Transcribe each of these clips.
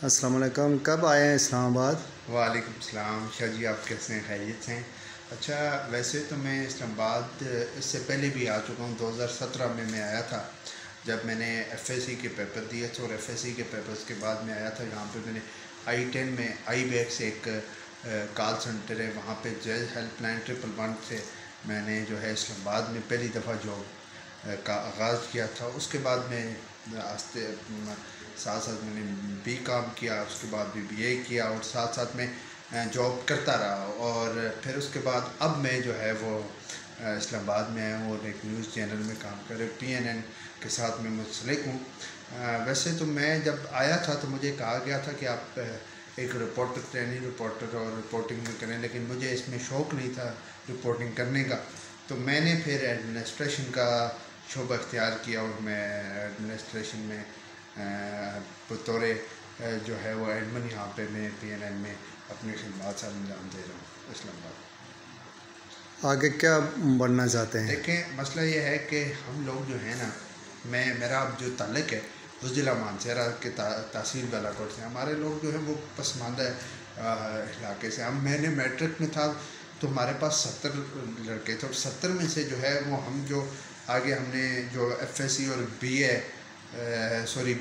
अस्सलाम वालेकुम। कब आए हैं इस्लामाबाद? वालेकुम सलाम। शाह जी, आप कैसे हैं? खैरियत से हैं? अच्छा, वैसे तो मैं इस्लामाबाद इससे पहले भी आ चुका हूँ। 2017 में मैं आया था, जब मैंने एफएससी के पेपर दिए थे, और एफएससी के पेपर्स के बाद मैं आया था यहाँ पे। मैंने I10 में आई बैक से एक कॉल सेंटर है, वहाँ पे जज हेल्पलाइन 111 से मैंने जो है इस्लामाबाद में पहली दफ़ा जॉब का आगाज़ किया था। उसके बाद मैं आस्ते साथ साथ मैंने बी काम किया, उसके बाद भी बीए किया, और साथ साथ में जॉब करता रहा। और फिर उसके बाद अब मैं जो है वो इस्लामाबाद में आया हूँ और एक न्यूज़ चैनल में काम कर रहे PNN के साथ मैं मुंसलिक हूँ। वैसे तो मैं जब आया था तो मुझे कहा गया था कि आप एक रिपोर्टर, ट्रेनिंग रिपोर्टर और रिपोर्टिंग में करें, लेकिन मुझे इसमें शौक़ नहीं था रिपोर्टिंग करने का। तो मैंने फिर एडमिनिस्ट्रेशन का शोबा इख्तियार किया, और मैं एडमिनिस्ट्रेशन में बतौर जो है वो एडमिन यहाँ पे मैं PNN में अपनी खिदमत से अंजाम दे रहा हूँ इस्लामाबाद। आगे क्या बनना चाहते हैं? देखें, मसला ये है कि हम लोग जो है ना, मेरा अब जो ताल्लुक़ है वो ज़िला मानसरा के तहसील बालाकोट से। हमारे लोग जो है वो पसमानदा इलाके से। हम मैंने मैट्रिक में था तो हमारे पास 70 लड़के थे, और 70 में से जो है वो हम जो आगे हमने जो FSC और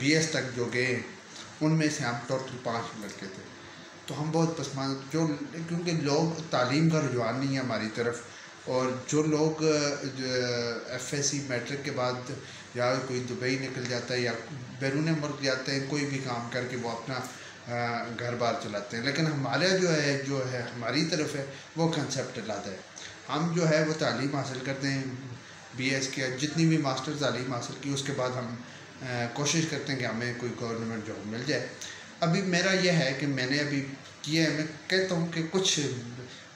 BS तक जो गए, उनमें से हम टोटल 5 लड़के थे। तो हम बहुत पसमानदा जो, क्योंकि लोग तालीम का रुझान नहीं है हमारी तरफ, और जो लोग FSC मैट्रिक के बाद या कोई दुबई निकल जाता है या बैरून मुल्क जाते हैं, कोई भी काम करके वो अपना घर बार चलाते हैं। लेकिन हमारा जो है हमारी तरफ है वो कंसेप्ट अलग है। हम जो है वो तालीम हासिल करते हैं, BS किया, जितनी भी मास्टर तालीम हासिल की, उसके बाद हम कोशिश करते हैं कि हमें कोई गवर्नमेंट जॉब मिल जाए। अभी मेरा यह है कि मैंने अभी किया है, मैं कहता हूँ कि कुछ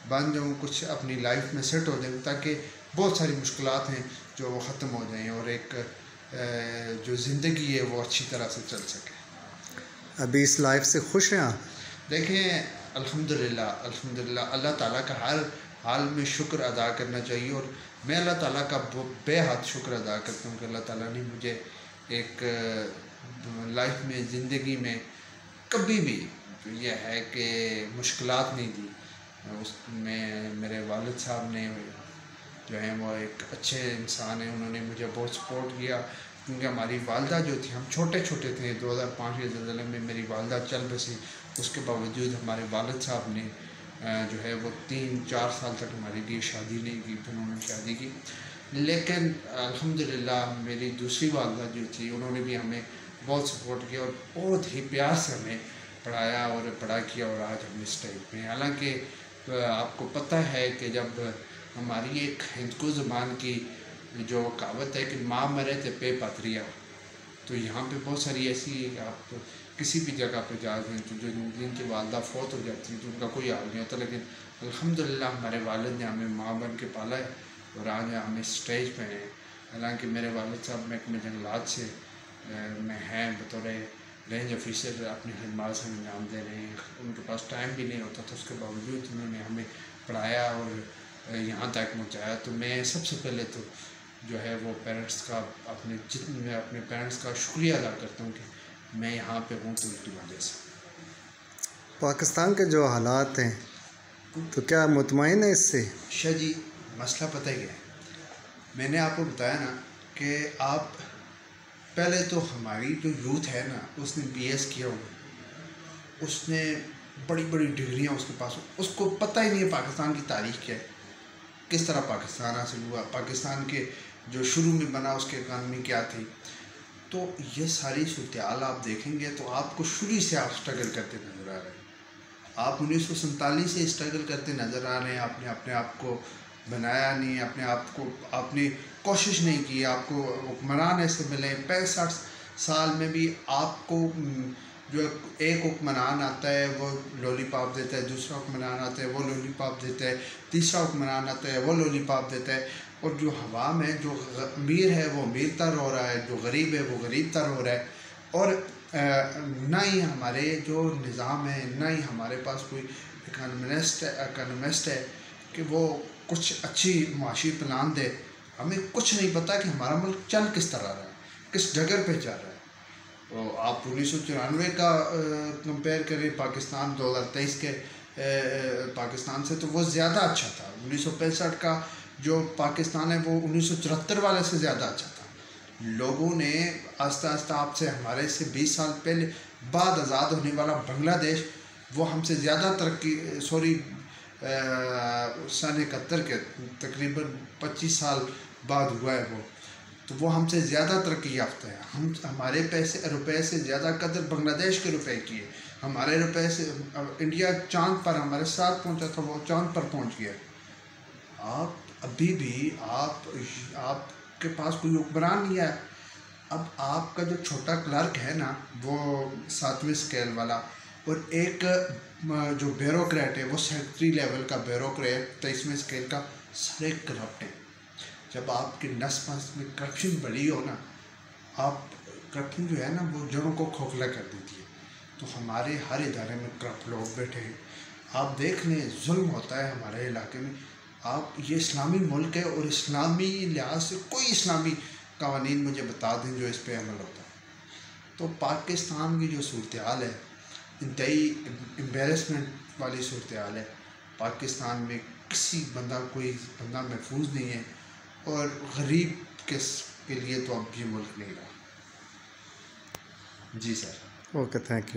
बन जाऊँ, कुछ अपनी लाइफ में सेट हो जाऊँ, ताकि बहुत सारी मुश्किलात हैं जो वो ख़त्म हो जाएं, और एक जो ज़िंदगी है वो अच्छी तरह से चल सके। अभी इस लाइफ से खुश हैं आप? देखें, अल्हम्दुलिल्लाह अल्लाह ताला का हर हाल में शुक्र अदा करना चाहिए, और मैं अल्लाह ताला का बेहद शुक्र अदा करता हूँ कि अल्लाह ताला ने मुझे एक लाइफ में, ज़िंदगी में कभी भी यह है कि मुश्किलात नहीं दी। उसमें मेरे वालिद साहब ने जो है वो एक अच्छे इंसान हैं, उन्होंने मुझे बहुत सपोर्ट किया, क्योंकि हमारी वालदा जो थी, हम छोटे छोटे थे, 2005 के ज़लज़ले में मेरी वालदा चल बसी। उसके बावजूद हमारे वालिद साहब ने जो है वो 3-4 साल तक हमारे लिए शादी नहीं की, फिर उन्होंने शादी की। लेकिन अल्हम्दुलिल्लाह मेरी दूसरी वालदा जो थी, उन्होंने भी हमें बहुत सपोर्ट किया और बहुत ही प्यार से हमें पढ़ाया और बड़ा किया, और आज हम इस टाइप में। हालांकि आपको पता है कि जब हमारी एक हिंदू ज़बान की जो कहावत है कि माँ मरे ते पे पात्रिया, तो यहाँ पे बहुत सारी ऐसी, आप किसी भी जगह पे जाते हैं तो जो जिनकी वालदा फौत हो जाती है तो उनका कोई हाल नहीं होता, लेकिन अल्हम्दुलिल्लाह हमारे वालिद ने हमें माँ बन के पाला है, और आज हम इस स्टेज पे हैं। हालांकि मेरे वालिद साहब महकमे जंगलात से में हैं, बतौर रेंज ऑफिसर अपनी खिदमत से अंजाम दे रहे हैं। उनके पास टाइम भी नहीं होता था, उसके बावजूद उन्होंने हमें पढ़ाया और यहाँ तक पहुँचाया। तो मैं सबसे पहले तो जो है वो पेरेंट्स का, मैं अपने पेरेंट्स का शुक्रिया अदा करता हूँ कि मैं यहाँ पे हूँ तो उनकी वजह से। पाकिस्तान के जो हालात हैं, तो क्या मुतमईन है इससे? शाह जी, मसला पता ही है, मैंने आपको बताया ना कि आप पहले तो हमारी जो यूथ है ना, उसने BS किया हुआ, उसने बड़ी बड़ी डिग्रियाँ उसके पास, उसको पता ही नहीं है पाकिस्तान की तारीख़ क्या है, किस तरह पाकिस्तान हासिल हुआ, पाकिस्तान के जो शुरू में बना उसकी इकानमी क्या थी। तो ये सारी सूरत-ए-हाल आप देखेंगे तो आपको शुरू से आप स्ट्रगल करते नज़र आ रहे हैं। आप 1947 से स्ट्रगल करते नज़र आ रहे हैं। आपने अपने आप को बनाया नहीं, अपने आप को आपने कोशिश नहीं की, आपको हुक्मरान ऐसे मिले। 65 साल में भी आपको जो एक हुक्मरान आता है वो लॉलीपॉप देता है, दूसरा हुक्मरान आता है वो लॉलीपॉप देता है, तीसरा हुक्मरान आता है वो लॉलीपॉप देता है, और जो हवा में जो अमीर है वो अमीर तर हो रहा है, जो गरीब है वो गरीब तर हो रहा है। और ना ही हमारे जो निज़ाम है, ना ही हमारे पास कोई इकनॉमिस्ट है कि वो कुछ अच्छी माशी प्लान दे। हमें कुछ नहीं पता कि हमारा मुल्क चल किस तरह रहा है, किस जगह पे चल रहा है। तो आप 1994 का कंपेयर करें पाकिस्तान 2023 के पाकिस्तान से, तो वो ज़्यादा अच्छा था। 1965 का जो पाकिस्तान है वो 1974 वाले से ज़्यादा अच्छा था। लोगों ने आस्ता आस्ता आपसे हमारे से 20 साल पहले बाद आज़ाद होने वाला बांग्लादेश वो हमसे ज़्यादा तरक्की सन 71 के तकरीबन 25 साल बाद हुआ है तो वो हमसे ज़्यादा तरक्की याफ्ता है। हम हमारे रुपए से ज़्यादा कदर बांग्लादेश के रुपए की है। हमारे रुपए से इंडिया चांद पर हमारे साथ पहुंचा था, वो चांद पर पहुंच गया। आप अभी भी आपके पास कोई हुक्मरान नहीं है। अब आपका जो छोटा क्लर्क है ना वो 7वें स्केल वाला, और एक जो ब्यूरोक्रेट है वो सेक्रेटरी लेवल का ब्यूरोक्रेट 23वें स्केल का, सारे करप्ट हैं। जब आपके नस पस में करप्शन बढ़ी हो ना, आप करप्शन जो है ना वो जड़ों को खोखला कर देती है। तो हमारे हर इदारे में करप्ट लोग बैठे हैं। आप देख लें जुल्म होता है हमारे इलाके में। आप ये इस्लामी मुल्क है और इस्लामी लिहाज से कोई इस्लामी कवानीन मुझे बता दें जो इस पर अमल होता है। तो पाकिस्तान की जो सूरत हाल है इंतहाई एम्बेरसमेंट वाली सूरत हाल है। पाकिस्तान में कोई बंदा महफूज नहीं है, और गरीब के लिए तो अब ये मुल्क नहीं रहा। जी सर। Okay, thank you.